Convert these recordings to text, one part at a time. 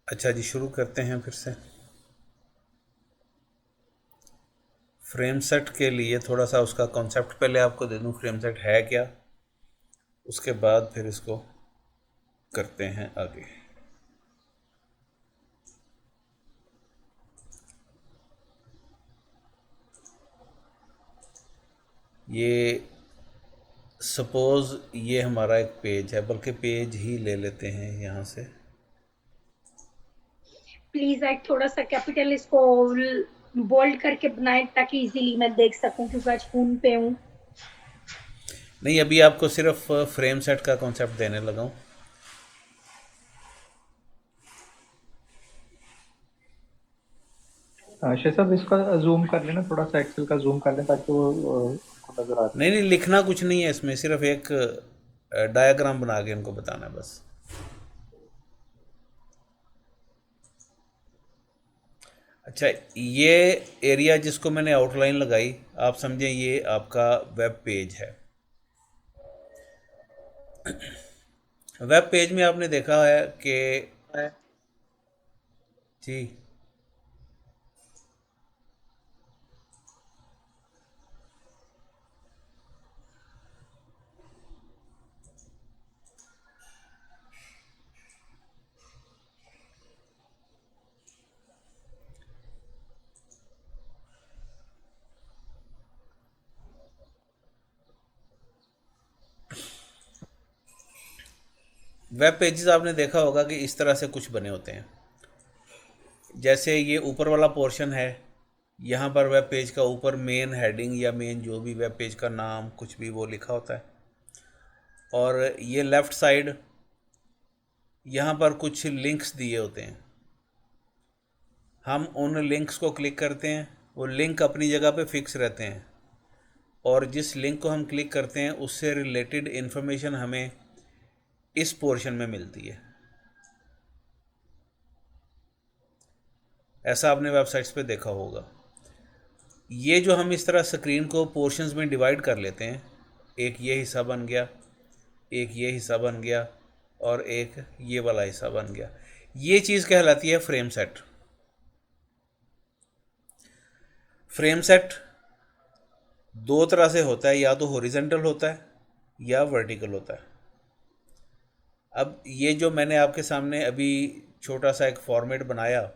अच्छा जी, शुरू करते हैं फिर से। फ्रेम सेट के लिए थोड़ा सा उसका कॉन्सेप्ट पहले आपको दे दूं, फ्रेम सेट है क्या, उसके बाद फिर इसको करते हैं आगे। ये सपोज़ ये हमारा एक पेज है, बल्कि पेज ही ले लेते हैं यहाँ से। प्लीज आज थोड़ा सा कैपिटल इसको बोल्ड करके बनाए ताकि इजीली मैं देख सकूं, क्योंकि आज फोन पे हूँ। नहीं, अभी आपको सिर्फ फ्रेम सेट का कॉन्सेप्ट देने लगा हूँ। शेर साहब, इसका जूम कर लेना, थोड़ा सा एक्सेल का जूम कर लें ताकि वो उनको नजर आ नहीं नहीं, लिखना कुछ नहीं है इसमें, सिर्फ एक डायग्राम बना के इनको बताना है बस। अच्छा, ये एरिया जिसको मैंने आउटलाइन लगाई, आप समझें ये आपका वेब पेज है। वेब पेज में आपने देखा है कि रहे। जी, वेब पेजेस आपने देखा होगा कि इस तरह से कुछ बने होते हैं। जैसे ये ऊपर वाला पोर्शन है, यहाँ पर वेब पेज का ऊपर मेन हेडिंग या मेन जो भी वेब पेज का नाम कुछ भी वो लिखा होता है। और ये लेफ़्ट साइड, यहाँ पर कुछ लिंक्स दिए होते हैं। हम उन लिंक्स को क्लिक करते हैं, वो लिंक अपनी जगह पे फिक्स रहते हैं, और जिस लिंक को हम क्लिक करते हैं उससे रिलेटेड इन्फॉर्मेशन हमें इस पोर्शन में मिलती है। ऐसा आपने वेबसाइट्स पे देखा होगा। ये जो हम इस तरह स्क्रीन को पोर्शंस में डिवाइड कर लेते हैं, एक ये हिस्सा बन गया, एक ये हिस्सा बन गया, और एक ये वाला हिस्सा बन गया, ये चीज़ कहलाती है फ्रेम सेट। फ्रेम सेट दो तरह से होता है, या तो हॉरिजेंटल होता है या वर्टिकल होता है। अब ये जो मैंने आपके सामने अभी छोटा सा एक फॉर्मेट बनाया,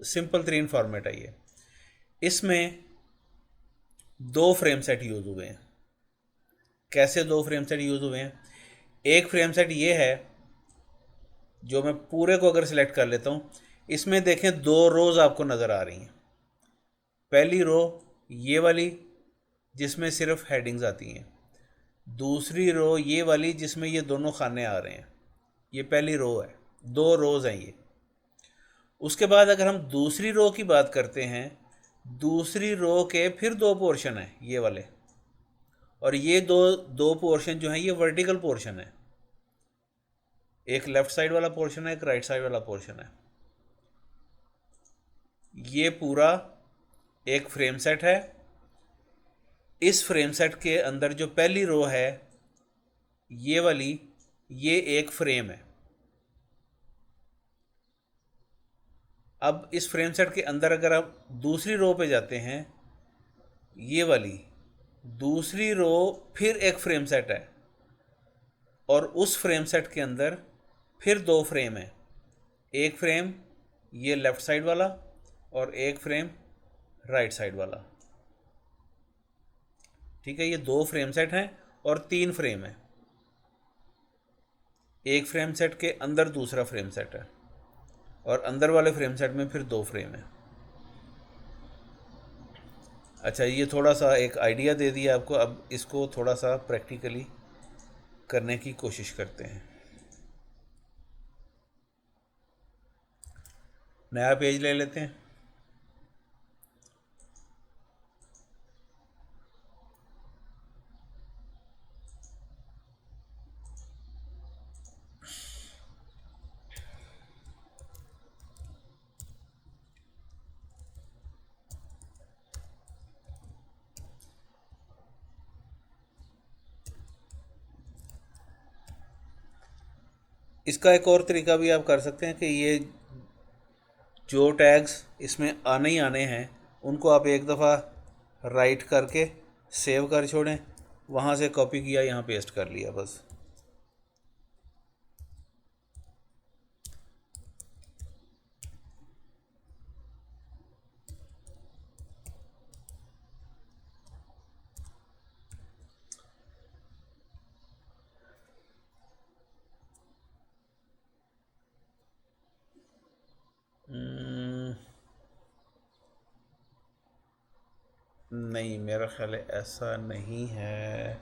सिंपल तरीन फॉर्मेट है ये, इसमें दो फ्रेम सेट यूज़ हुए हैं। कैसे दो फ्रेम सेट यूज़ हुए हैं? एक फ्रेम सेट ये है, जो मैं पूरे को अगर सिलेक्ट कर लेता हूँ, इसमें देखें दो रोज़ आपको नज़र आ रही हैं। पहली रो ये वाली, जिसमें सिर्फ हेडिंग्स आती हैं। दूसरी रो ये वाली जिसमें ये दोनों खाने आ रहे हैं। ये पहली रो है, दो रोज़ हैं ये। उसके बाद अगर हम दूसरी रो की बात करते हैं, दूसरी रो के फिर दो पोर्शन हैं ये वाले, और ये दो दो पोर्शन जो हैं ये वर्टिकल पोर्शन है। एक लेफ़्ट साइड वाला पोर्शन है, एक राइट साइड वाला पोर्शन है। ये पूरा एक फ्रेम सेट है। इस फ्रेम सेट के अंदर जो पहली रो है ये वाली, ये एक फ्रेम है। अब इस फ्रेम सेट के अंदर अगर आप दूसरी रो पे जाते हैं, ये वाली दूसरी रो फिर एक फ्रेम सेट है, और उस फ्रेम सेट के अंदर फिर दो फ्रेम है। एक फ्रेम ये लेफ़्ट साइड वाला, और एक फ्रेम राइट साइड वाला। ठीक है, ये दो फ्रेम सेट हैं और तीन फ्रेम है। एक फ्रेम सेट के अंदर दूसरा फ्रेम सेट है, और अंदर वाले फ्रेम सेट में फिर दो फ्रेम है। अच्छा, ये थोड़ा सा एक आइडिया दे दिया आपको, अब इसको थोड़ा सा प्रैक्टिकली करने की कोशिश करते हैं। नया पेज ले लेते हैं। इसका एक और तरीका भी आप कर सकते हैं कि ये जो टैग्स इसमें आने ही आने हैं उनको आप एक दफ़ा राइट करके सेव कर छोड़ें, वहाँ से कॉपी किया यहाँ पेस्ट कर लिया बस। नहीं, मेरा ख्याल है ऐसा नहीं है।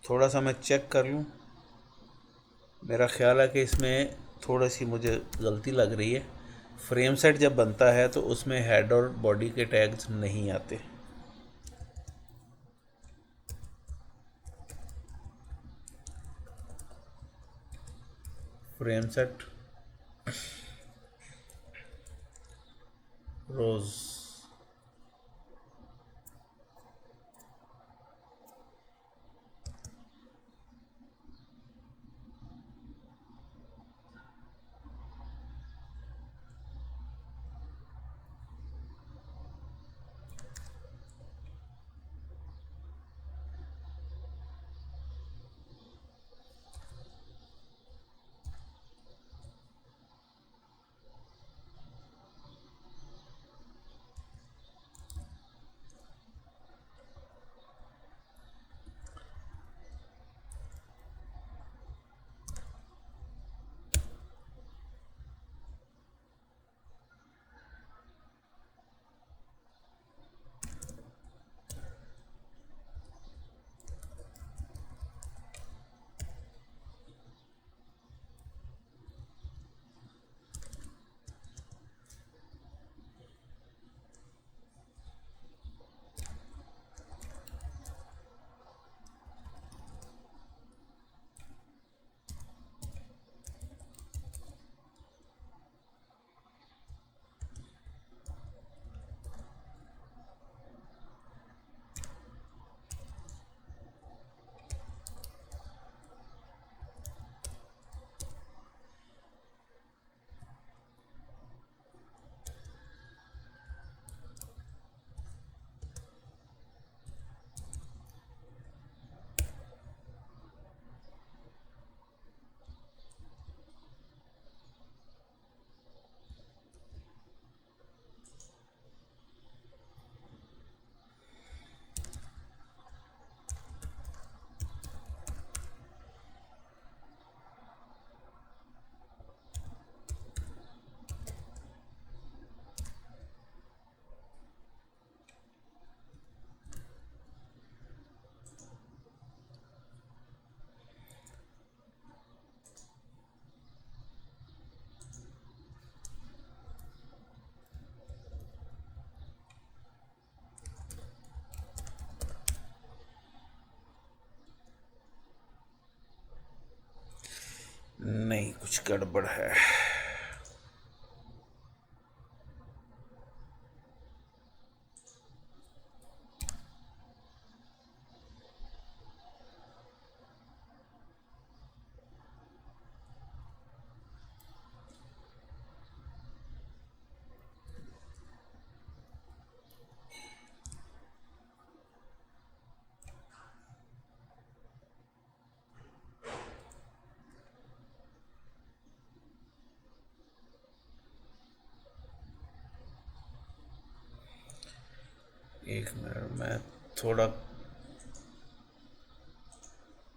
थोड़ा सा मैं चेक कर लूँ। मेरा ख्याल है कि इसमें थोड़ी सी मुझे गलती लग रही है। फ्रेम सेट जब बनता है तो उसमें हेड और बॉडी के टैग्स नहीं आते। फ्रेम सेट रोज़। नहीं, कुछ गड़बड़ है। एक मिनट, मैं थोड़ा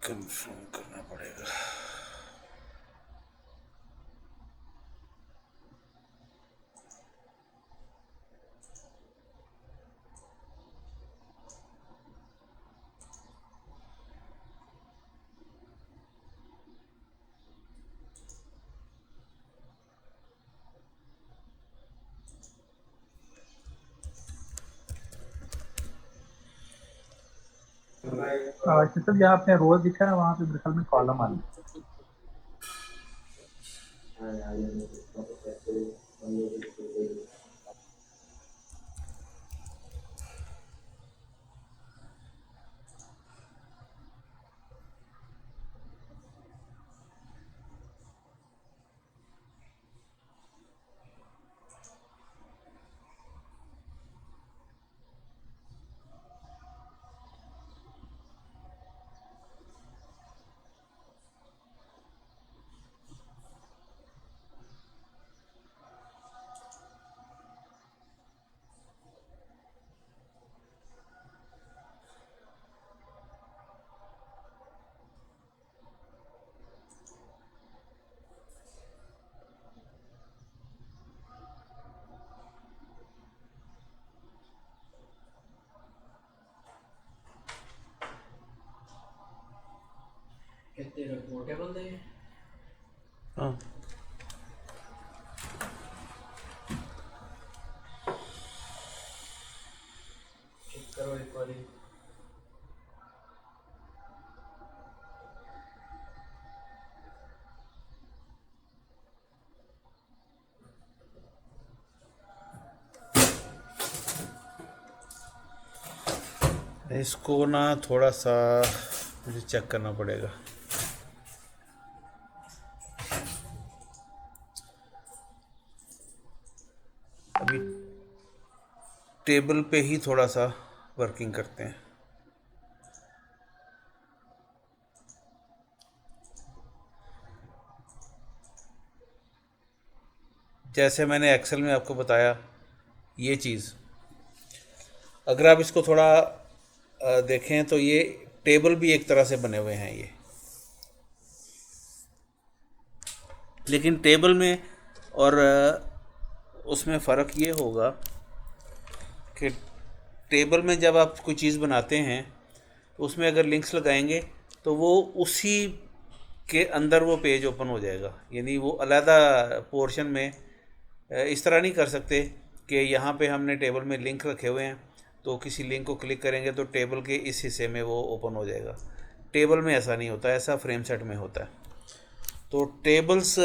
कंफर्म करना पड़ेगा। मतलब जहाँ आपने रोज दिखा है वहाँ पे मेरे ख्याल में कॉलम आना है। कितने पोर्टेबल थे? हाँ, चेक करो एक बारी। इसको ना थोड़ा सा मुझे चेक करना पड़ेगा। अभी टेबल पे ही थोड़ा सा वर्किंग करते हैं। जैसे मैंने एक्सेल में आपको बताया ये चीज़, अगर आप इसको थोड़ा देखें तो ये टेबल भी एक तरह से बने हुए हैं ये, लेकिन टेबल में और उसमें फ़र्क ये होगा कि टेबल में जब आप कोई चीज़ बनाते हैं तो उसमें अगर लिंक्स लगाएंगे तो वो उसी के अंदर वो पेज ओपन हो जाएगा, यानी वो अलहदा पोर्शन में इस तरह नहीं कर सकते कि यहाँ पे हमने टेबल में लिंक रखे हुए हैं तो किसी लिंक को क्लिक करेंगे तो टेबल के इस हिस्से में वो ओपन हो जाएगा। टेबल में ऐसा नहीं होता, ऐसा फ्रेम सेट में होता है। तो टेबल्स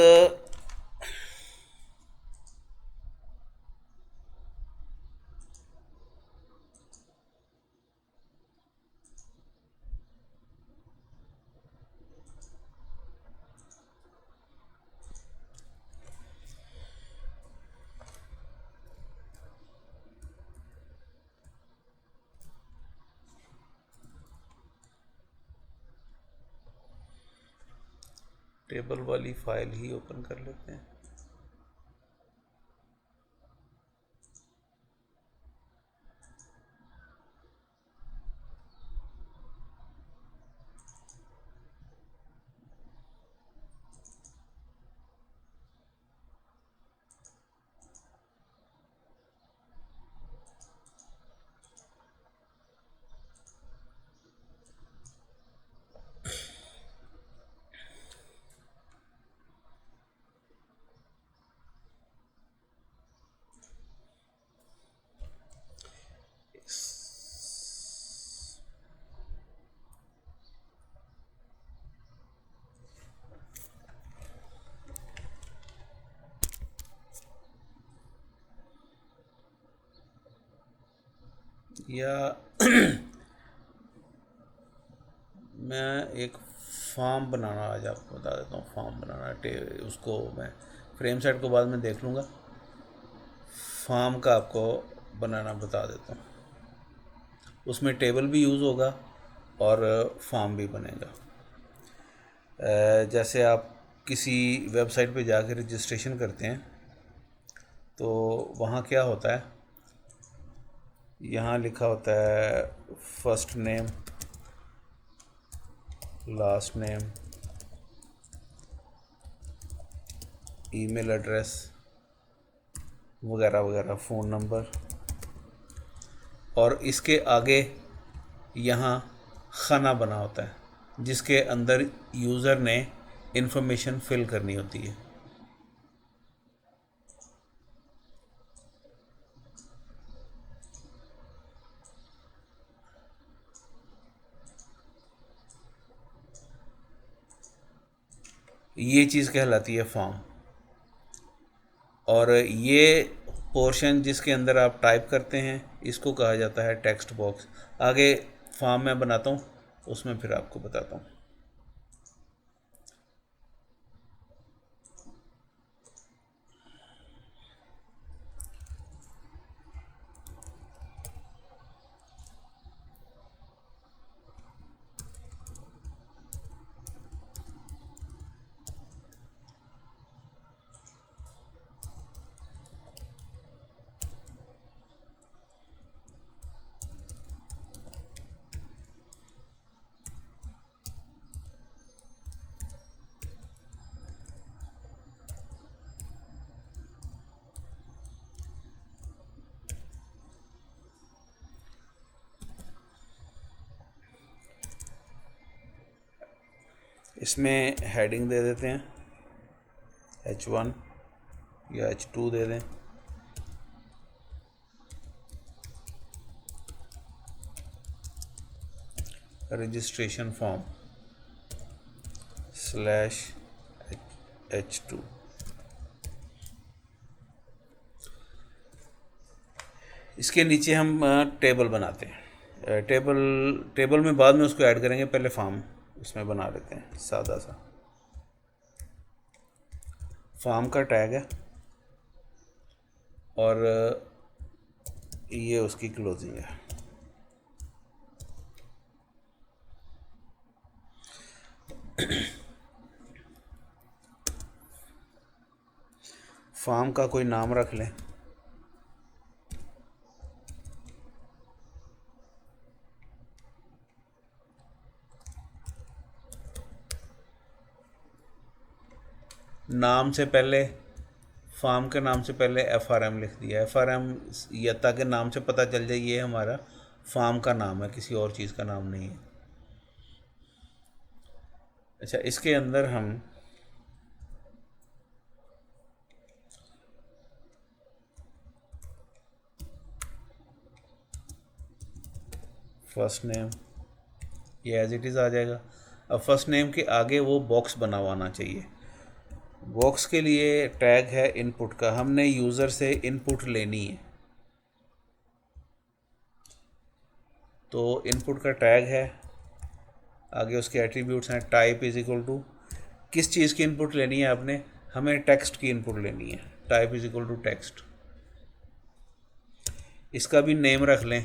टेबल वाली फाइल ही ओपन कर लेते हैं। या मैं एक फॉर्म बनाना आज आपको बता देता हूँ। फॉर्म बनाना उसको मैं फ्रेम सेट को बाद में देख लूँगा, फॉर्म का आपको बनाना बता देता हूँ। उसमें टेबल भी यूज़ होगा और फॉर्म भी बनेगा। जैसे आप किसी वेबसाइट पे जाकर रजिस्ट्रेशन करते हैं तो वहाँ क्या होता है, यहाँ लिखा होता है first name, last name, email address वगैरह वगैरह, फ़ोन नंबर, और इसके आगे यहाँ खाना बना होता है जिसके अंदर यूज़र ने इन्फॉर्मेशन फिल करनी होती है। ये चीज़ कहलाती है फॉर्म। और ये पोर्शन जिसके अंदर आप टाइप करते हैं इसको कहा जाता है टेक्स्ट बॉक्स। आगे फॉर्म मैं बनाता हूँ, उसमें फिर आपको बताता हूँ। इसमें हेडिंग दे देते हैं H1 या H2 दे दें। Registration form /H2। इसके नीचे हम टेबल बनाते हैं। टेबल में बाद में उसको ऐड करेंगे, पहले फॉर्म उसमें बना लेते हैं सादा सा। फॉर्म का टैग है और ये उसकी क्लोजिंग है। फॉर्म का कोई नाम रख लें। नाम से पहले, फार्म के नाम से पहले FRM लिख दिया। FRM या ताकि नाम से पता चल जाए ये हमारा फार्म का नाम है, किसी और चीज़ का नाम नहीं है। अच्छा, इसके अंदर हम फर्स्ट नेम, ये एज इट इज़ आ जाएगा। अब फर्स्ट नेम के आगे वो बॉक्स बना हुआ आना चाहिए। बॉक्स के लिए टैग है इनपुट का, हमने यूज़र से इनपुट लेनी है, तो इनपुट का टैग है। आगे उसके एट्रीब्यूट्स हैं। टाइप इज़ इक्वल टू, किस चीज़ की इनपुट लेनी है आपने, हमें टेक्स्ट की इनपुट लेनी है। Type is equal to text. इसका भी नेम रख लें,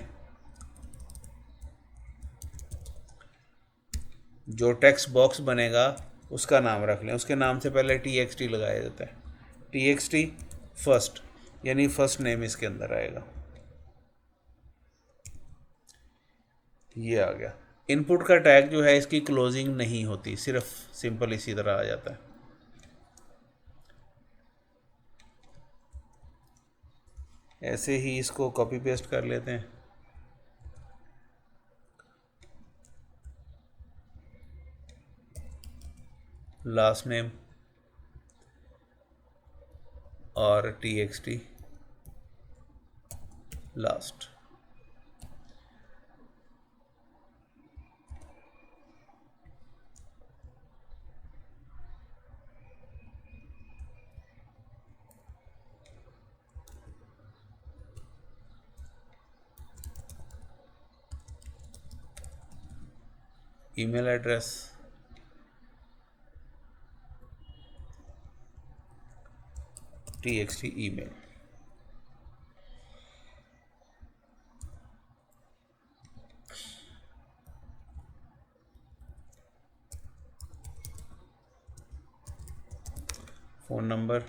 जो टेक्स्ट बॉक्स बनेगा उसका नाम रख लें। उसके नाम से पहले TXT लगाया जाता है। TXT फर्स्ट, यानी फर्स्ट नेम इसके अंदर आएगा। ये आ गया। इनपुट का टैग जो है इसकी क्लोजिंग नहीं होती, सिर्फ सिंपल इसी तरह आ जाता है। ऐसे ही इसको कॉपी पेस्ट कर लेते हैं। लास्ट नेम और TXT last. Email address, TXT email. Phone number,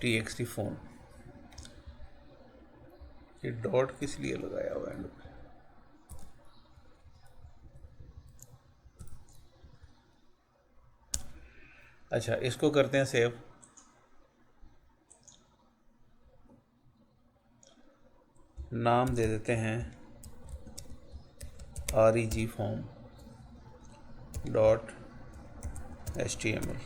TXT phone. ये डॉट किस लिए लगाया हुआ है एंड पे? अच्छा, इसको करते हैं सेव। नाम दे देते हैं REG फॉर्म .html।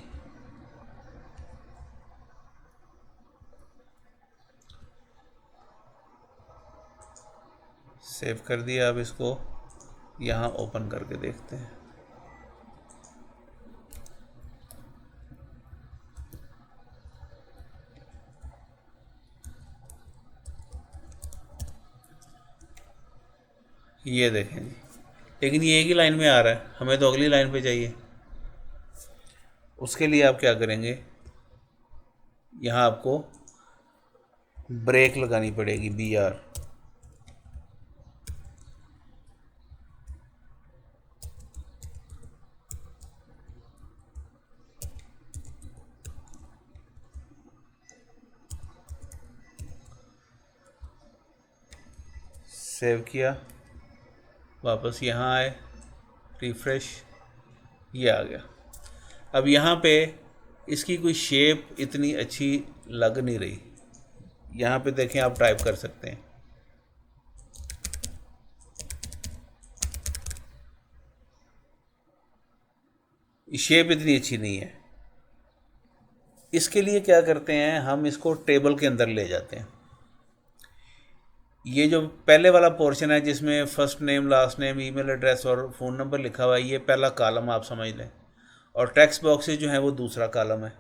सेव कर दिया। अब इसको यहाँ ओपन करके देखते हैं। ये देखें जी, लेकिन ये एक ही लाइन में आ रहा है, हमें तो अगली लाइन पे चाहिए। उसके लिए आप क्या करेंगे, यहाँ आपको ब्रेक लगानी पड़ेगी, BR। सेव किया, वापस यहाँ आए, रिफ्रेश, ये आ गया। अब यहाँ पे इसकी कोई शेप इतनी अच्छी लग नहीं रही, यहाँ पे देखें, आप टाइप कर सकते हैं। शेप इतनी अच्छी नहीं है। इसके लिए क्या करते हैं, हम इसको टेबल के अंदर ले जाते हैं। ये जो पहले वाला पोर्शन है जिसमें first name, last name, email address और फ़ोन नंबर लिखा हुआ है, ये पहला कॉलम आप समझ लें, और टेक्स्ट बॉक्सेस जो है वो दूसरा कॉलम है।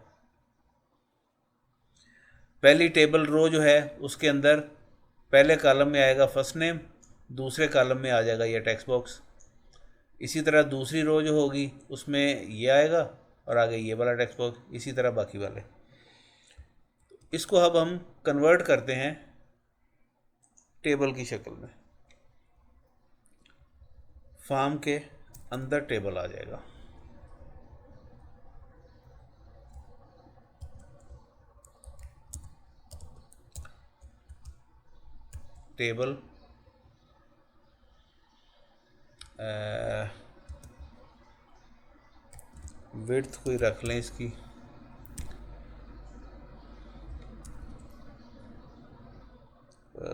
पहली टेबल रो जो है उसके अंदर पहले कॉलम में आएगा फर्स्ट नेम, दूसरे कॉलम में आ जाएगा ये टेक्स्ट बॉक्स। इसी तरह दूसरी रो जो होगी उसमें ये आएगा और आगे ये वाला टेक्स्ट बॉक्स, इसी तरह बाकी वाले। इसको अब हम कन्वर्ट करते हैं टेबल की शक्ल में। फॉर्म के अंदर टेबल आ जाएगा। टेबल विड्थ कोई रख लें इसकी,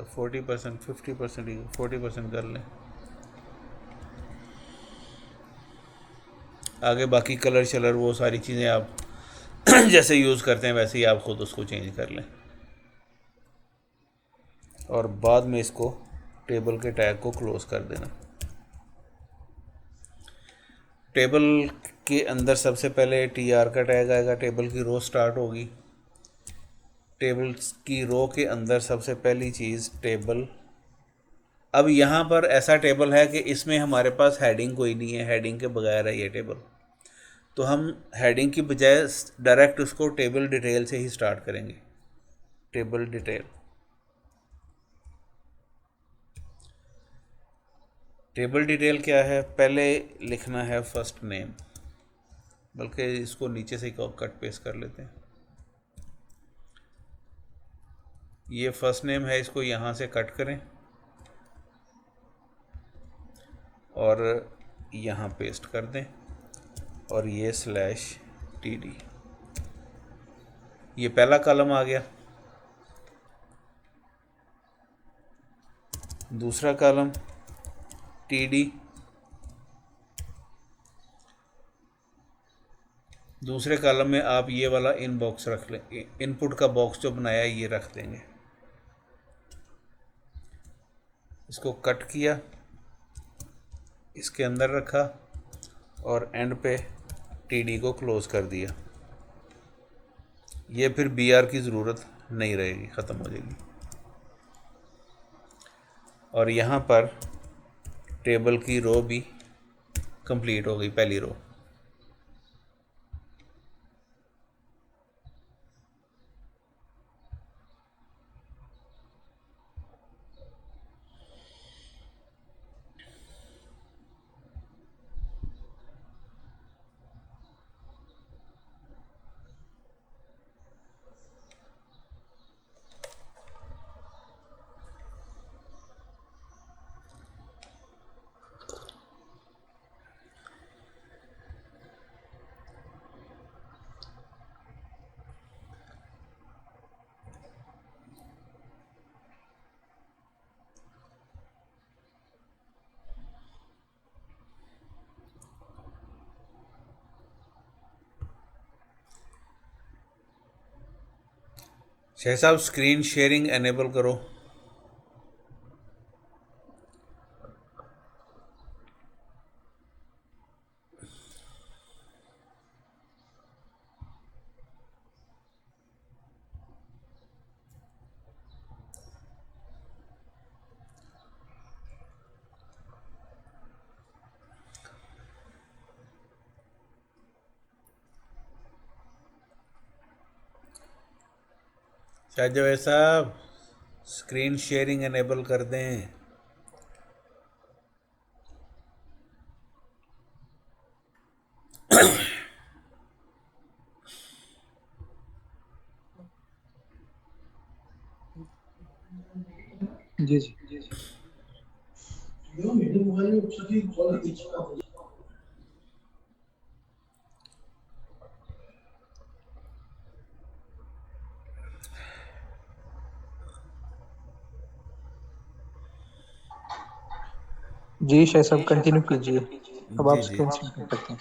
40%, 50%, 40% कर लें। आगे बाकी कलर शलर वो सारी चीज़ें आप जैसे यूज़ करते हैं वैसे ही आप ख़ुद उसको चेंज कर लें, और बाद में इसको टेबल के टैग को क्लोज़ कर देना। टेबल के अंदर सबसे पहले TR का टैग आएगा, टेबल की रो स्टार्ट होगी। टेबल की रो के अंदर सबसे पहली चीज़ टेबल। अब यहाँ पर ऐसा टेबल है कि इसमें हमारे पास हेडिंग कोई नहीं है, हेडिंग के बगैर है ये टेबल। तो हम हेडिंग की बजाय डायरेक्ट उसको टेबल डिटेल से ही स्टार्ट करेंगे। टेबल डिटेल, टेबल डिटेल क्या है, पहले लिखना है फर्स्ट नेम, बल्कि इसको नीचे से कट पेस्ट कर लेते हैं। ये फर्स्ट नेम है, इसको यहाँ से कट करें और यहाँ पेस्ट कर दें, और ये /TD, ये पहला कॉलम आ गया। दूसरा कॉलम TD, दूसरे कॉलम में आप ये वाला इनबॉक्स रख लें, इनपुट का बॉक्स जो बनाया है ये रख देंगे। इसको कट किया, इसके अंदर रखा और एंड पे TD को क्लोज़ कर दिया। ये फिर BR की ज़रूरत नहीं रहेगी, ख़त्म हो जाएगी। और यहाँ पर टेबल की रो भी कंप्लीट हो गई, पहली रो। शाह साहब स्क्रीन शेयरिंग एनेबल करो। शाह जवेद साहब स्क्रीन शेयरिंग एनेबल कर दें। जी जी। जी शायद सब कंटिन्यू कीजिए, अब आप जी जी। स्क्रीन शेयर कर सकते हैं।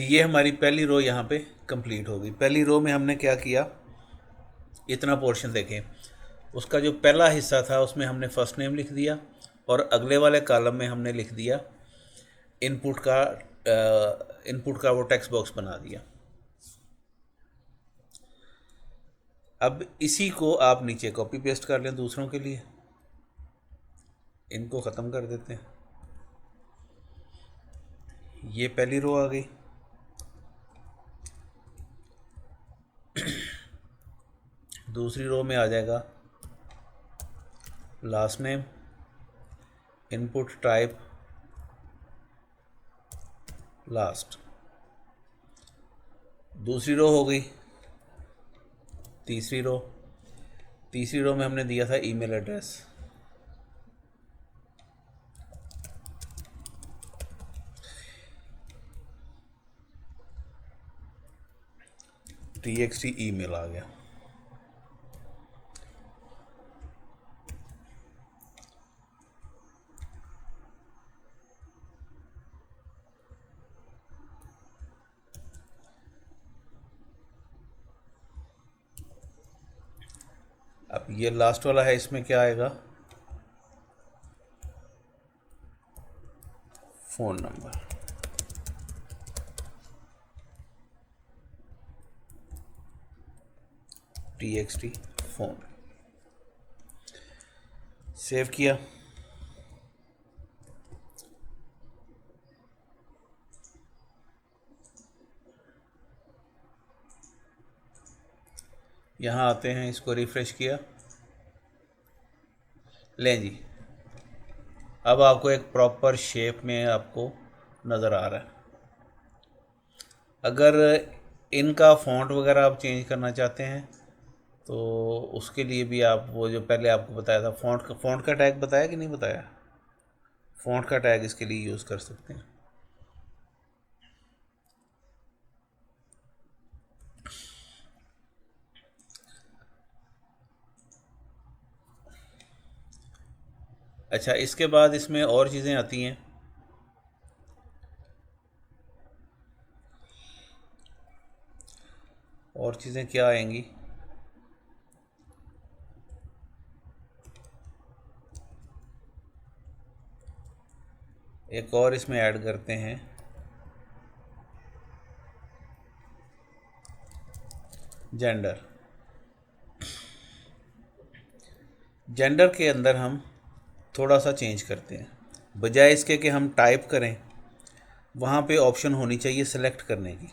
ये हमारी पहली रो यहाँ पे कंप्लीट होगी। पहली रो में हमने क्या किया, इतना पोर्शन देखें, उसका जो पहला हिस्सा था उसमें हमने फर्स्ट नेम लिख दिया और अगले वाले कॉलम में हमने लिख दिया इनपुट का वो टेक्स्ट बॉक्स बना दिया। अब इसी को आप नीचे कॉपी पेस्ट कर लें दूसरों के लिए। इनको ख़त्म कर देते हैं। ये पहली रो आ गई। दूसरी रो में आ जाएगा last name, input type last. दूसरी रो हो गई। तीसरी रो में हमने दिया था ईमेल एड्रेस। txt ईमेल आ गया। अब ये लास्ट वाला है, इसमें क्या आएगा, phone number. txt phone. Save किया। यहाँ आते हैं, इसको रिफ़्रेश किया। लें जी, अब आपको एक प्रॉपर शेप में आपको नज़र आ रहा है। अगर इनका फ़ॉन्ट वगैरह आप चेंज करना चाहते हैं तो उसके लिए भी आप वो जो पहले आपको बताया था फ़ॉन्ट का टैग बताया कि नहीं बताया, फ़ॉन्ट का टैग इसके लिए यूज़ कर सकते हैं। अच्छा, इसके बाद इसमें और चीज़ें आती हैं। और चीज़ें क्या आएंगी, एक और इसमें ऐड करते हैं, जेंडर। जेंडर के अंदर हम थोड़ा सा चेंज करते हैं। बजाय इसके कि हम टाइप करें, वहाँ पे ऑप्शन होनी चाहिए सेलेक्ट करने की,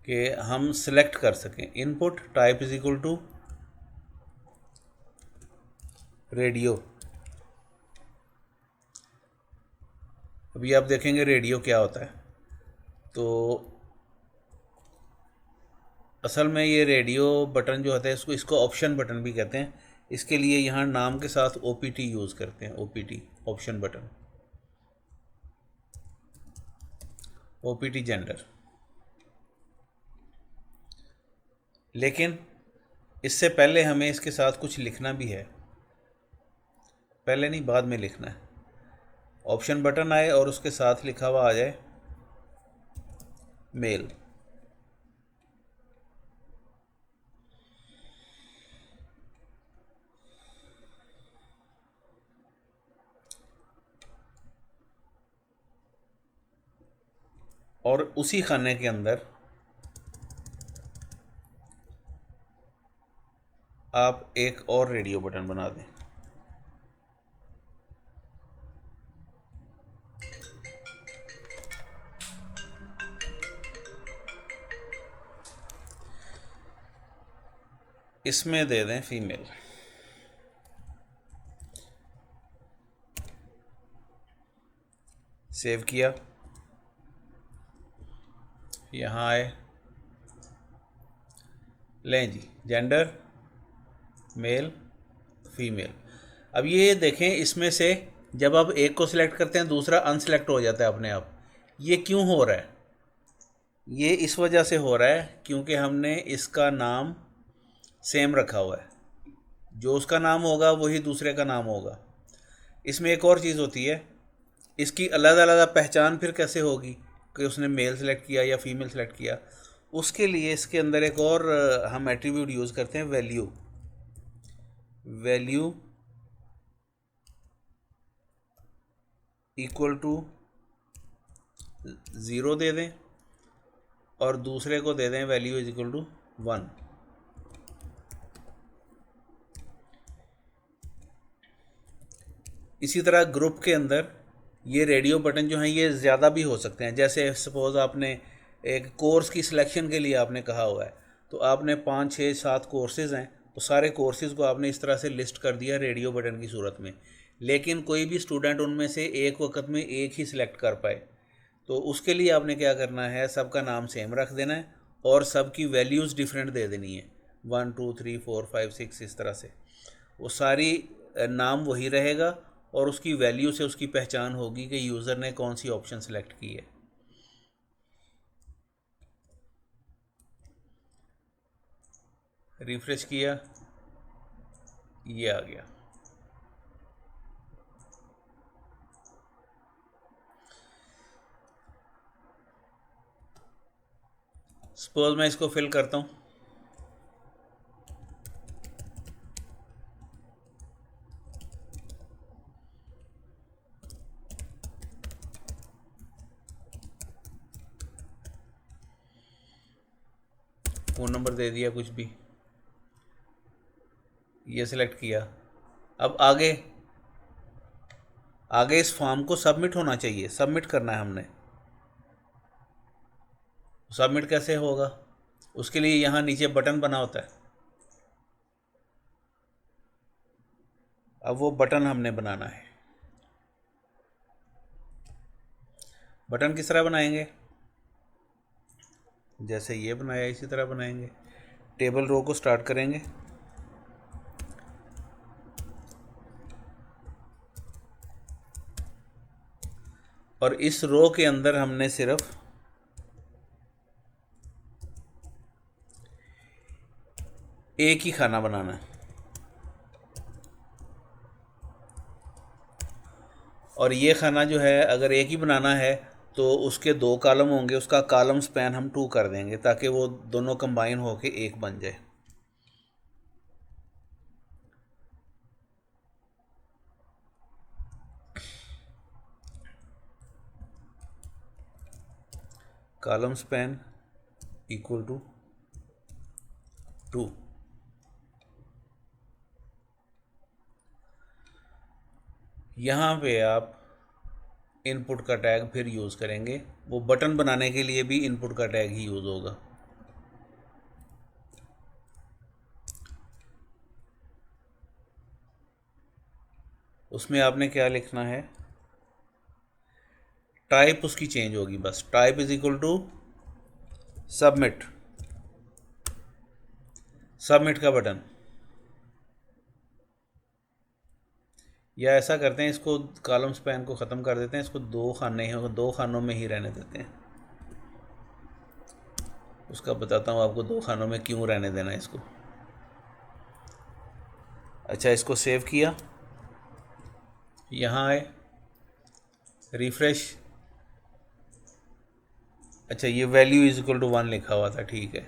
कि हम सेलेक्ट कर सकें। Input type is equal to radio. अभी आप देखेंगे रेडियो क्या होता है। तो असल में ये रेडियो बटन जो होता है, इसको ऑप्शन बटन भी कहते हैं। इसके लिए यहाँ नाम के साथ OPT यूज़ करते हैं। OPT option button, OPT gender. लेकिन इससे पहले हमें इसके साथ कुछ लिखना भी है। पहले नहीं, बाद में लिखना है। ऑप्शन बटन आए और उसके साथ लिखा हुआ आ जाए मेल। और उसी खाने के अंदर आप एक और रेडियो बटन बना दें। इसमें दे दें फीमेल। सेव किया, यहाँ आए, लें जी, जेंडर मेल फीमेल। अब ये देखें, इसमें से जब आप एक को सिलेक्ट करते हैं दूसरा अनसेलेक्ट हो जाता है अपने आप। ये क्यों हो रहा है? ये इस वजह से हो रहा है क्योंकि हमने इसका नाम सेम रखा हुआ है, जो उसका नाम होगा वही दूसरे का नाम होगा। इसमें एक और चीज़ होती है, इसकी अलग अलग पहचान फिर कैसे होगी कि उसने मेल सेलेक्ट किया या फीमेल सेलेक्ट किया। उसके लिए इसके अंदर एक और हम एट्रीब्यूट यूज़ करते हैं, वैल्यू। वैल्यू इक्वल टू 0 दे दें और दूसरे को दे दें वैल्यू इज इक्वल टू 1। इसी तरह ग्रुप के अंदर ये रेडियो बटन जो हैं ये ज़्यादा भी हो सकते हैं। जैसे सपोज़ आपने एक कोर्स की सिलेक्शन के लिए आपने कहा हुआ है, तो आपने 5 6 7 कोर्सेज़ हैं, तो सारे कोर्सेज़ को आपने इस तरह से लिस्ट कर दिया रेडियो बटन की सूरत में। लेकिन कोई भी स्टूडेंट उनमें से एक वक्त में एक ही सिलेक्ट कर पाए, तो उसके लिए आपने क्या करना है, सबका नाम सेम रख देना है और सबकी वैल्यूज़ डिफरेंट दे देनी है, 1 2 3 4 5 6 इस तरह से। वो सारी नाम वही रहेगा और उसकी वैल्यू से उसकी पहचान होगी कि यूज़र ने कौन सी ऑप्शन सेलेक्ट की है। रिफ्रेश किया, ये आ गया। सपोज मैं इसको फिल करता हूँ, फ़ोन नंबर दे दिया, कुछ भी ये सिलेक्ट किया। अब आगे आगे इस फॉर्म को सबमिट होना चाहिए, सबमिट करना है हमने। सबमिट कैसे होगा, उसके लिए यहाँ नीचे बटन बना होता है। अब वो बटन हमने बनाना है। बटन किस तरह बनाएंगे, जैसे ये बनाया इसी तरह बनाएंगे। टेबल रो को स्टार्ट करेंगे, और इस रो के अंदर हमने सिर्फ एक ही खाना बनाना है। और ये खाना जो है अगर एक ही बनाना है तो उसके 2 कॉलम होंगे, उसका कॉलम स्पैन हम 2 कर देंगे ताकि वो दोनों कंबाइन होके एक बन जाए। Column span equal to 2। यहाँ पे आप इनपुट का टैग फिर यूज़ करेंगे, वो बटन बनाने के लिए भी इनपुट का टैग ही यूज़ होगा। उसमें आपने क्या लिखना है, टाइप उसकी चेंज होगी बस, type is equal to submit, submit का बटन। या ऐसा करते हैं, इसको कॉलम स्पैन को ख़त्म कर देते हैं, इसको 2 खानों में ही रहने देते हैं। उसका बताता हूँ आपको 2 खानों में क्यों रहने देना है इसको। अच्छा, इसको सेव किया, यहाँ आए, रिफ्रेश। अच्छा, ये वैल्यू इज इक्वल टू 1 लिखा हुआ था, ठीक है।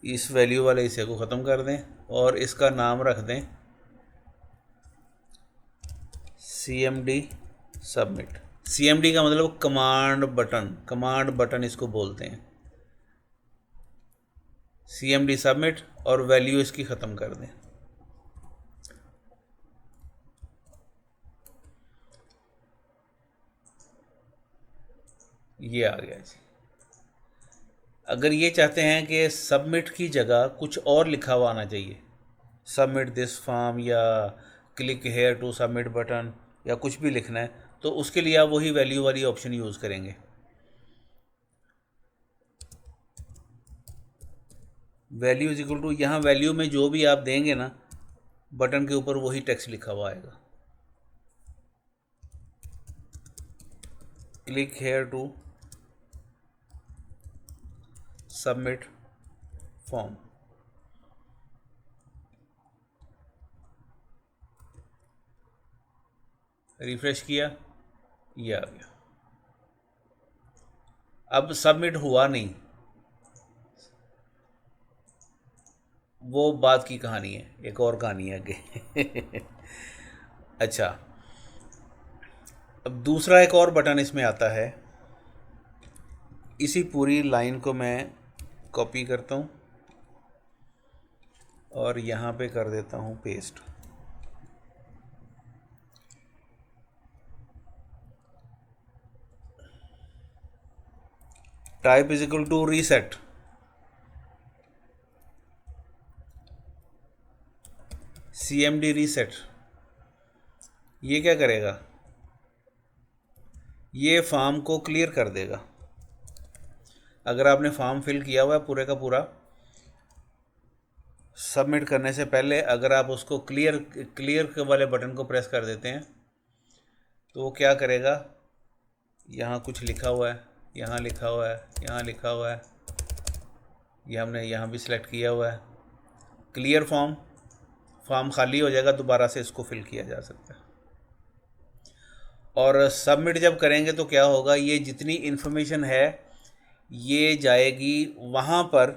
इस वैल्यू वाले हिस्से को ख़त्म कर दें और इसका नाम रख दें CMD सबमिट। CMD का मतलब कमांड बटन, कमांड बटन इसको बोलते हैं। CMD सबमिट और वैल्यू इसकी ख़त्म कर दें। ये आ गया जी। अगर ये चाहते हैं कि सबमिट की जगह कुछ और लिखा हुआ आना चाहिए, सबमिट दिस फॉर्म या click here to submit button या कुछ भी लिखना है, तो उसके लिए आप वही वैल्यू वाली ऑप्शन यूज़ करेंगे। वैल्यू इज इक्वल टू, यहाँ वैल्यू में जो भी आप देंगे ना बटन के ऊपर वही टेक्स्ट लिखा हुआ आएगा। Click here to submit form. Refresh किया, ये आ गया। अब सबमिट हुआ नहीं, वो बात की कहानी है, एक और कहानी है आगे। अच्छा, अब दूसरा एक और बटन इसमें आता है। इसी पूरी लाइन को मैं कॉपी करता हूँ और यहाँ पे कर देता हूँ paste. Type is equal to reset. CMD reset. ये क्या करेगा, ये फॉर्म को क्लियर कर देगा। अगर आपने फॉर्म फिल किया हुआ है पूरे का पूरा, सबमिट करने से पहले अगर आप उसको क्लियर वाले बटन को प्रेस कर देते हैं तो वो क्या करेगा, यहाँ कुछ लिखा हुआ है, यहाँ लिखा हुआ है, यहाँ लिखा हुआ है, ये हमने यहाँ भी सिलेक्ट किया हुआ है। क्लियर फॉर्म खाली हो जाएगा, दोबारा से इसको फिल किया जा सकता है। और सबमिट जब करेंगे तो क्या होगा, ये जितनी इन्फॉर्मेशन है ये जाएगी वहाँ पर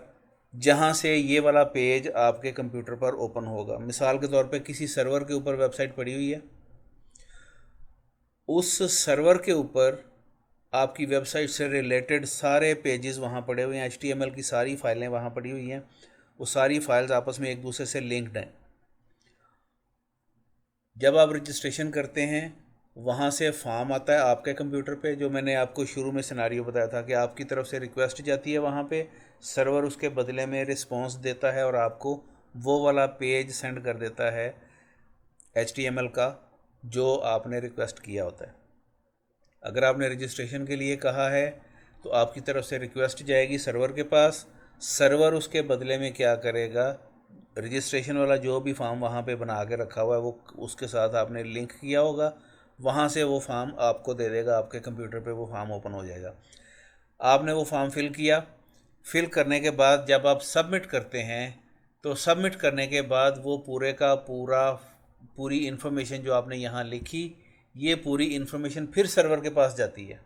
जहाँ से ये वाला पेज आपके कंप्यूटर पर ओपन होगा। मिसाल के तौर पे किसी सर्वर के ऊपर वेबसाइट पड़ी हुई है, उस सर्वर के ऊपर आपकी वेबसाइट से रिलेटेड सारे पेजेस वहाँ पड़े हुए हैं, HTML की सारी फाइलें वहाँ पड़ी हुई हैं, वो सारी फाइल्स आपस में एक दूसरे से लिंक्ड हैं। जब आप रजिस्ट्रेशन करते हैं वहाँ से फॉर्म आता है आपके कंप्यूटर पे, जो मैंने आपको शुरू में सिनारियो बताया था कि आपकी तरफ से रिक्वेस्ट जाती है वहाँ पे, सर्वर उसके बदले में रिस्पॉन्स देता है और आपको वो वाला पेज सेंड कर देता है HTML का जो आपने रिक्वेस्ट किया होता है। अगर आपने रजिस्ट्रेशन के लिए कहा है तो आपकी तरफ से रिक्वेस्ट जाएगी सर्वर के पास, सर्वर उसके बदले में क्या करेगा, रजिस्ट्रेशन वाला जो भी फॉर्म वहाँ पे बना के रखा हुआ है वो उसके साथ आपने लिंक किया होगा, वहाँ से वो फॉर्म आपको दे देगा, आपके कंप्यूटर पे वो फॉर्म ओपन हो जाएगा। आपने वो फॉर्म फिल किया, फिल करने के बाद जब आप सबमिट करते हैं तो सबमिट करने के बाद वो पूरे का पूरी इन्फॉर्मेशन जो आपने यहाँ लिखी, ये पूरी इन्फॉर्मेशन फिर सर्वर के पास जाती है।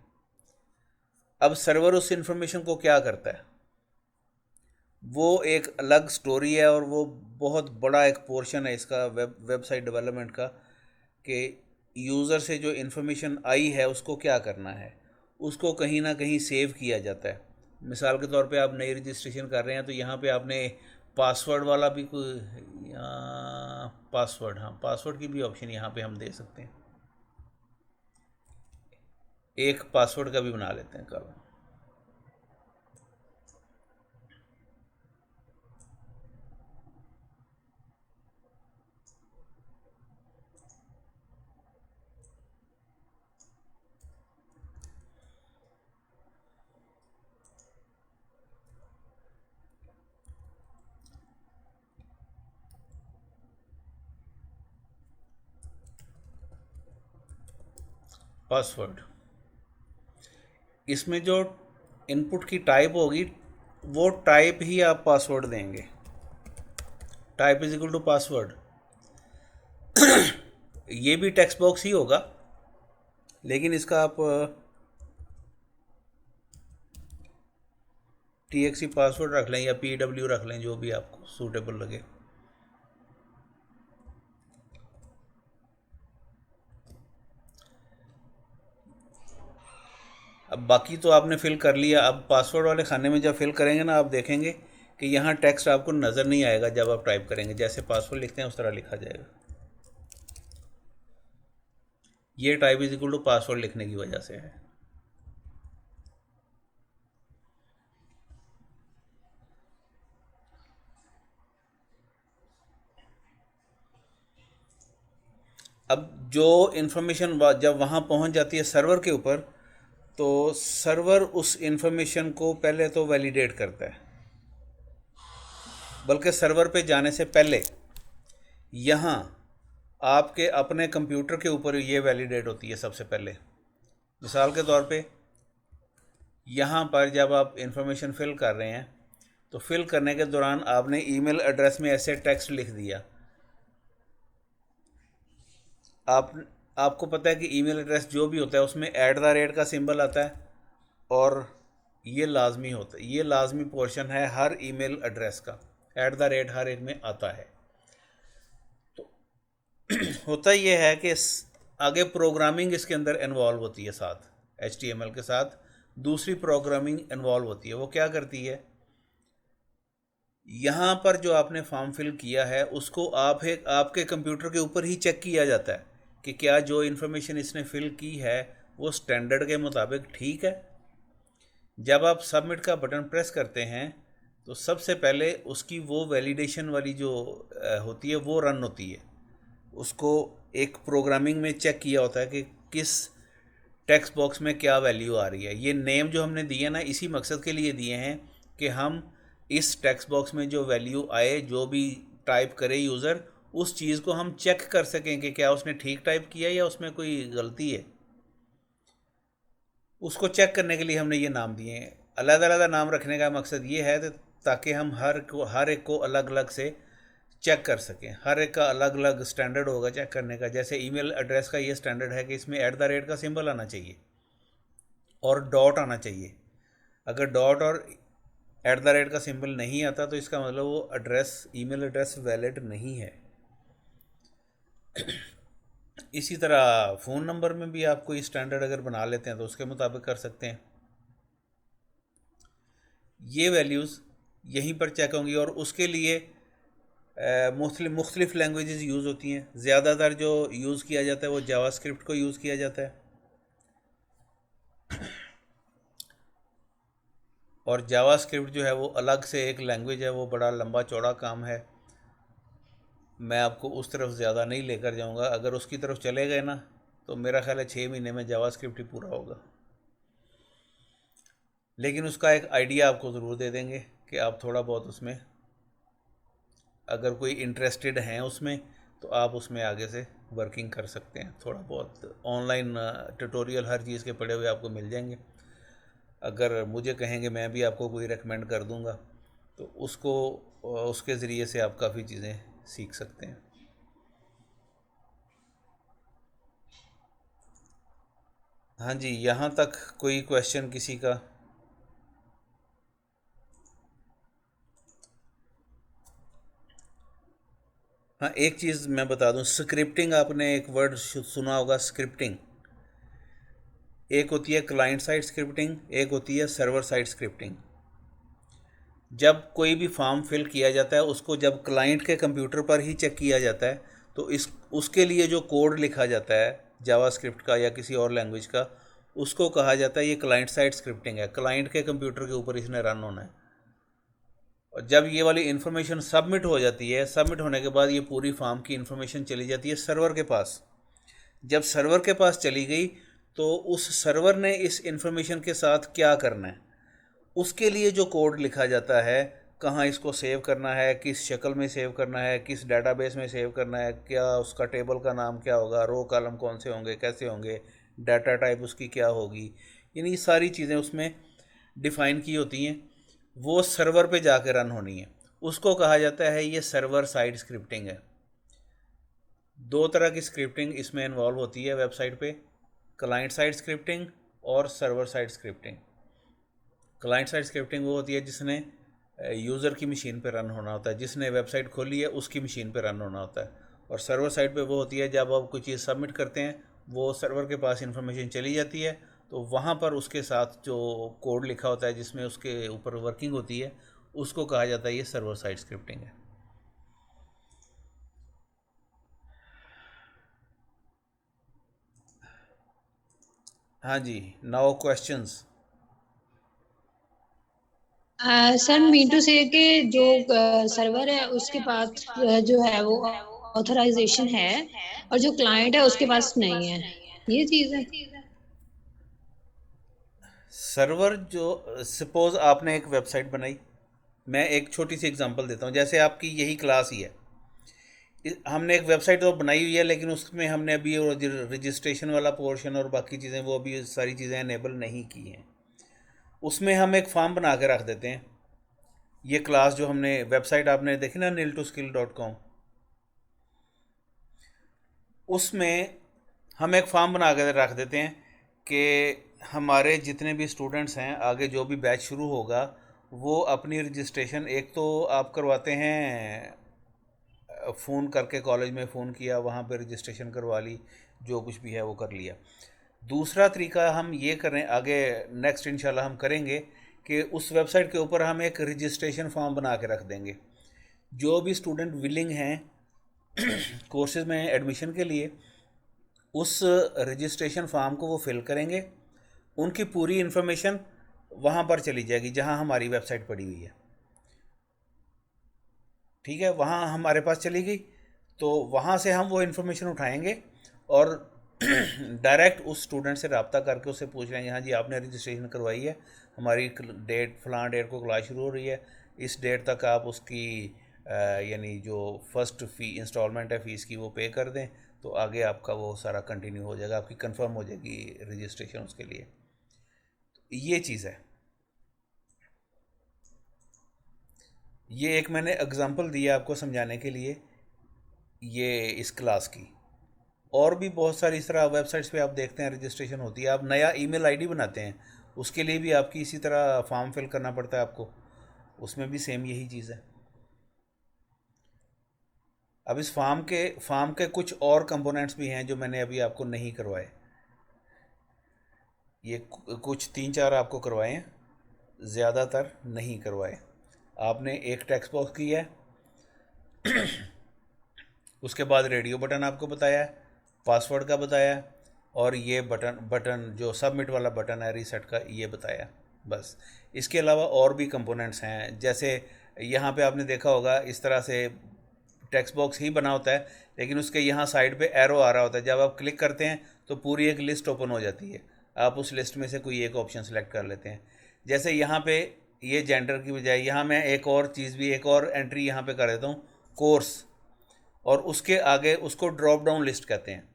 अब सर्वर उस इन्फॉर्मेशन को क्या करता है, वो एक अलग स्टोरी है और वो बहुत बड़ा एक पोर्शन है इसका वेबसाइट डेवलपमेंट का, कि यूज़र से जो इन्फॉर्मेशन आई है उसको क्या करना है, उसको कहीं ना कहीं सेव किया जाता है। मिसाल के तौर पे आप नई रजिस्ट्रेशन कर रहे हैं तो यहाँ पे आपने पासवर्ड वाला भी कोई पासवर्ड, हाँ पासवर्ड की भी ऑप्शन यहाँ पे हम दे सकते हैं। एक पासवर्ड का भी बना लेते हैं कल। पासवर्ड, इसमें जो इनपुट की टाइप होगी वो टाइप ही आप पासवर्ड देंगे। Type is equal to password. ये भी टेक्स्ट बॉक्स ही होगा, लेकिन इसका आप TXT पासवर्ड रख लें या PW रख लें, जो भी आपको सूटेबल लगे। अब बाकी तो आपने फिल कर लिया। अब पासवर्ड वाले खाने में जब फिल करेंगे ना, आप देखेंगे कि यहाँ टेक्स्ट आपको नज़र नहीं आएगा। जब आप टाइप करेंगे जैसे पासवर्ड लिखते हैं उस तरह लिखा जाएगा। ये type is equal to password लिखने की वजह से है। अब जो इन्फॉर्मेशन जब वहाँ पहुँच जाती है सर्वर के ऊपर, तो सर्वर उस इन्फॉर्मेशन को पहले तो वैलिडेट करता है, बल्कि सर्वर पे जाने से पहले यहाँ आपके अपने कंप्यूटर के ऊपर ये वैलिडेट होती है सबसे पहले। मिसाल के तौर पे यहाँ पर जब आप इंफॉर्मेशन फिल कर रहे हैं तो फिल करने के दौरान आपने ईमेल एड्रेस में ऐसे टेक्स्ट लिख दिया, आपको पता है कि ईमेल एड्रेस जो भी होता है उसमें @ का सिंबल आता है, और ये लाजमी होता है, ये लाजमी पोर्शन है हर ईमेल एड्रेस का, @ हर एक में आता है। तो होता ये है कि आगे प्रोग्रामिंग इसके अंदर इन्वॉल्व होती है, साथ HTML के साथ दूसरी प्रोग्रामिंग इन्वॉल्व होती है। वो क्या करती है, यहाँ पर जो आपने फॉर्म फिल किया है उसको आपके कंप्यूटर के ऊपर ही चेक किया जाता है कि क्या जो इन्फॉर्मेशन इसने फिल की है वो स्टैंडर्ड के मुताबिक ठीक है। जब आप सबमिट का बटन प्रेस करते हैं तो सबसे पहले उसकी वो वैलिडेशन वाली जो होती है वो रन होती है। उसको एक प्रोग्रामिंग में चेक किया होता है कि किस टेक्स्ट बॉक्स में क्या वैल्यू आ रही है। ये नेम जो हमने दिए ना इसी मकसद के लिए दिए हैं कि हम इस टेक्स्ट बॉक्स में जो वैल्यू आए, जो भी टाइप करे यूज़र, उस चीज़ को हम चेक कर सकें कि क्या उसने ठीक टाइप किया या उसमें कोई गलती है। उसको चेक करने के लिए हमने ये नाम दिए हैं। अलग अलग नाम रखने का मकसद ये है ताकि हम हर एक को अलग अलग से चेक कर सकें। हर एक का अलग अलग स्टैंडर्ड होगा चेक करने का। जैसे ईमेल एड्रेस का ये स्टैंडर्ड है कि इसमें @ का सिंबल आना चाहिए और डॉट आना चाहिए। अगर डॉट और @ का सिंबल नहीं आता तो इसका मतलब वो ईमेल एड्रेस वैलिड नहीं है। इसी तरह फ़ोन नंबर में भी आप कोई स्टैंडर्ड अगर बना लेते हैं तो उसके मुताबिक कर सकते हैं। ये वैल्यूज़ यहीं पर चेक होंगी और उसके लिए मुख्तलिफ़ लैंग्वेजेस यूज़ होती हैं। ज़्यादातर जो यूज़ किया जाता है वो जावास्क्रिप्ट को यूज़ किया जाता है, और जावास्क्रिप्ट जो है वो अलग से एक लैंग्वेज है, वो बड़ा लंबा चौड़ा काम है। मैं आपको उस तरफ ज़्यादा नहीं लेकर जाऊंगा। अगर उसकी तरफ चले गए ना तो मेरा ख्याल है 6 महीने में जावास्क्रिप्ट ही पूरा होगा। लेकिन उसका एक आइडिया आपको ज़रूर दे देंगे कि आप थोड़ा बहुत उसमें अगर कोई इंटरेस्टेड हैं उसमें तो आप उसमें आगे से वर्किंग कर सकते हैं। थोड़ा बहुत ऑनलाइन ट्यूटोरियल हर चीज़ के पड़े हुए आपको मिल जाएंगे। अगर मुझे कहेंगे मैं भी आपको कोई रेकमेंड कर दूंगा तो उसके ज़रिए से आप काफ़ी चीज़ें सीख सकते हैं। हाँ जी, यहाँ तक कोई क्वेश्चन किसी का? हाँ, एक चीज़ मैं बता दूँ, स्क्रिप्टिंग, आपने एक वर्ड सुना होगा स्क्रिप्टिंग। एक होती है क्लाइंट साइड स्क्रिप्टिंग, एक होती है सर्वर साइड स्क्रिप्टिंग। जब कोई भी फॉर्म फिल किया जाता है उसको जब क्लाइंट के कंप्यूटर पर ही चेक किया जाता है तो उसके लिए जो कोड लिखा जाता है जावास्क्रिप्ट का या किसी और लैंग्वेज का, उसको कहा जाता है ये क्लाइंट साइड स्क्रिप्टिंग है। क्लाइंट के कंप्यूटर के ऊपर इसने रन होना है। और जब ये वाली इन्फॉर्मेशन सबमिट हो जाती है, सबमिट होने के बाद ये पूरी फॉर्म की इन्फॉर्मेशन चली जाती है सर्वर के पास। जब सर्वर के पास चली गई तो उस सर्वर ने इस इन्फॉर्मेशन के साथ क्या करना है, उसके लिए जो कोड लिखा जाता है, कहाँ इसको सेव करना है, किस शक्ल में सेव करना है, किस डेटाबेस में सेव करना है, क्या उसका टेबल का नाम क्या होगा, रो कॉलम कौन से होंगे, कैसे होंगे, डाटा टाइप उसकी क्या होगी, यानी ये सारी चीज़ें उसमें डिफ़ाइन की होती हैं। वो सर्वर पे जाके रन होनी है। उसको कहा जाता है ये सर्वर साइड स्क्रिप्टिंग है। 2 तरह की स्क्रिप्टिंग इसमें इन्वॉल्व होती है वेबसाइट पे, क्लाइंट साइड स्क्रिप्टिंग और server side scripting. Client side scripting वो होती है जिसने यूज़र की मशीन पे रन होना होता है, जिसने वेबसाइट खोली है उसकी मशीन पे रन होना होता है। और सर्वर साइड पे वो होती है जब आप कोई चीज़ सबमिट करते हैं, वो सर्वर के पास इन्फॉर्मेशन चली जाती है तो वहाँ पर उसके साथ जो कोड लिखा होता है जिसमें उसके ऊपर वर्किंग होती है, उसको कहा जाता है ये सर्वर साइड स्क्रिप्टिंग है। हाँ जी, now questions. Sir mean to say कि जो सर्वर है उसके पास जो है वो ऑथराइजेशन है और जो क्लाइंट है उसके पास नहीं है, ये चीज है। सर्वर जो, सपोज़ आपने एक वेबसाइट बनाई, मैं एक छोटी सी एग्जांपल देता हूँ। जैसे आपकी यही क्लास ही है, हमने एक वेबसाइट तो बनाई हुई है लेकिन उसमें हमने अभी रजिस्ट्रेशन वाला पोर्शन और बाकी चीज़ें, वो अभी सारी चीज़ें इनेबल नहीं की हैं। उसमें हम एक फॉर्म बना के रख देते हैं। ये क्लास जो हमने वेबसाइट आपने देखी ना nil2skill.com, उसमें हम एक फॉर्म बना के रख देते हैं कि हमारे जितने भी स्टूडेंट्स हैं, आगे जो भी बैच शुरू होगा, वो अपनी रजिस्ट्रेशन एक तो आप करवाते हैं, फ़ोन करके कॉलेज में फ़ोन किया, वहाँ पे रजिस्ट्रेशन करवा ली, जो कुछ भी है वो कर लिया। दूसरा तरीका हम ये करें, आगे नेक्स्ट इंशाल्लाह हम करेंगे कि उस वेबसाइट के ऊपर हम एक रजिस्ट्रेशन फॉर्म बना के रख देंगे। जो भी स्टूडेंट विलिंग हैं कोर्सेज में एडमिशन के लिए, उस रजिस्ट्रेशन फॉर्म को वो फिल करेंगे, उनकी पूरी इन्फॉर्मेशन वहाँ पर चली जाएगी जहाँ हमारी वेबसाइट पड़ी हुई है। ठीक है, वहाँ हमारे पास चली गई तो वहाँ से हम वो इन्फॉर्मेशन उठाएंगे और डायरेक्ट उस स्टूडेंट से रब्ता करके उससे पूछ लेंगे, हाँ जी आपने रजिस्ट्रेशन करवाई है, हमारी डेट फलां डेट को क्लास शुरू हो रही है, इस डेट तक आप उसकी यानी जो फर्स्ट फ़ी इंस्टॉलमेंट है फ़ीस की वो पे कर दें, तो आगे आपका वो सारा कंटिन्यू हो जाएगा, आपकी कंफर्म हो जाएगी रजिस्ट्रेशन उसके लिए। ये चीज़ है। ये एक मैंने एग्ज़ाम्पल दिया आपको समझाने के लिए ये इस क्लास की। और भी बहुत सारी इस तरह वेबसाइट्स पे आप देखते हैं रजिस्ट्रेशन होती है। आप नया ईमेल आईडी बनाते हैं, उसके लिए भी आपकी इसी तरह फॉर्म फिल करना पड़ता है आपको, उसमें भी सेम यही चीज़ है। अब इस फॉर्म के कुछ और कंपोनेंट्स भी हैं जो मैंने अभी आपको नहीं करवाए। ये कुछ 3-4 आपको करवाए हैं, ज़्यादातर नहीं करवाए। आपने एक टेक्स्ट बॉक्स की है, उसके बाद रेडियो बटन आपको बताया है, पासवर्ड का बताया है, और ये बटन जो सबमिट वाला बटन है रीसेट का, ये बताया। बस इसके अलावा और भी कंपोनेंट्स हैं, जैसे यहाँ पे आपने देखा होगा इस तरह से टेक्स्ट बॉक्स ही बना होता है, लेकिन उसके यहाँ साइड पे एरो आ रहा होता है। जब आप क्लिक करते हैं तो पूरी एक लिस्ट ओपन हो जाती है, आप उस लिस्ट में से कोई एक ऑप्शन सेलेक्ट कर लेते हैं। जैसे यहाँ पे ये जेंडर की बजाय यहाँ मैं एक और चीज़ भी, एक और एंट्री यहाँ पे कर देता हूँ, कोर्स, और उसके आगे उसको ड्रॉप डाउन लिस्ट कहते हैं।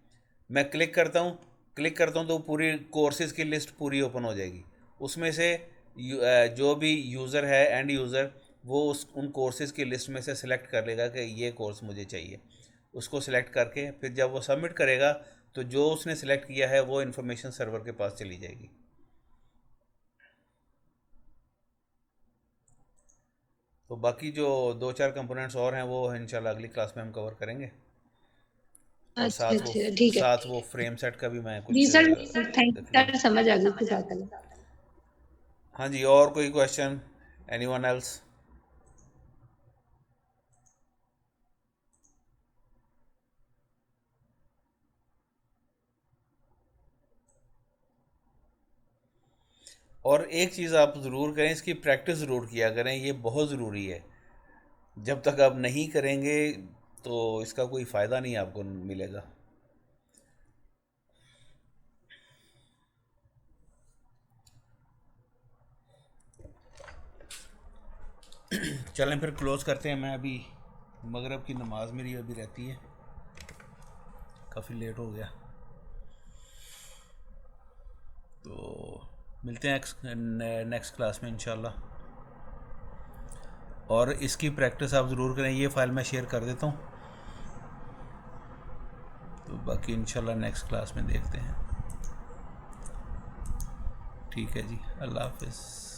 मैं क्लिक करता हूँ तो पूरी कोर्सेज की लिस्ट पूरी ओपन हो जाएगी। उसमें से जो भी यूज़र है, एंड यूज़र, वो उन कोर्सेज की लिस्ट में से सिलेक्ट कर लेगा कि ये कोर्स मुझे चाहिए। उसको सिलेक्ट करके फिर जब वो सबमिट करेगा तो जो उसने सिलेक्ट किया है वो इन्फॉर्मेशन सर्वर के पास चली जाएगी। तो बाकी जो 2-4 कंपोनेंट्स और हैं वो इंशाल्लाह अगली क्लास में हम कवर करेंगे। और अच्छा अच्छा, ठीक है। साथ वो फ्रेम सेट का भी मैं कुछ जी सर, थैंक यू देख लूँगा। सर, समझ आ गई कुछ आता नहीं। हाँ जी, और कोई क्वेश्चन, एनीवन एल्स? और एक चीज़ आप ज़रूर करें, इसकी प्रैक्टिस ज़रूर किया करें, ये बहुत ज़रूरी है। जब तक आप नहीं करेंगे तो इसका कोई फ़ायदा नहीं आपको मिलेगा। चलें फिर क्लोज़ करते हैं। मैं अभी मगरिब की नमाज मेरी अभी रहती है, काफ़ी लेट हो गया, तो मिलते हैं नेक्स्ट क्लास में इंशाल्लाह। और इसकी प्रैक्टिस आप ज़रूर करें। ये फ़ाइल मैं शेयर कर देता हूँ, तो बाकी इंशाल्लाह नेक्स्ट क्लास में देखते हैं। ठीक है जी, अल्लाह हाफ़िज़।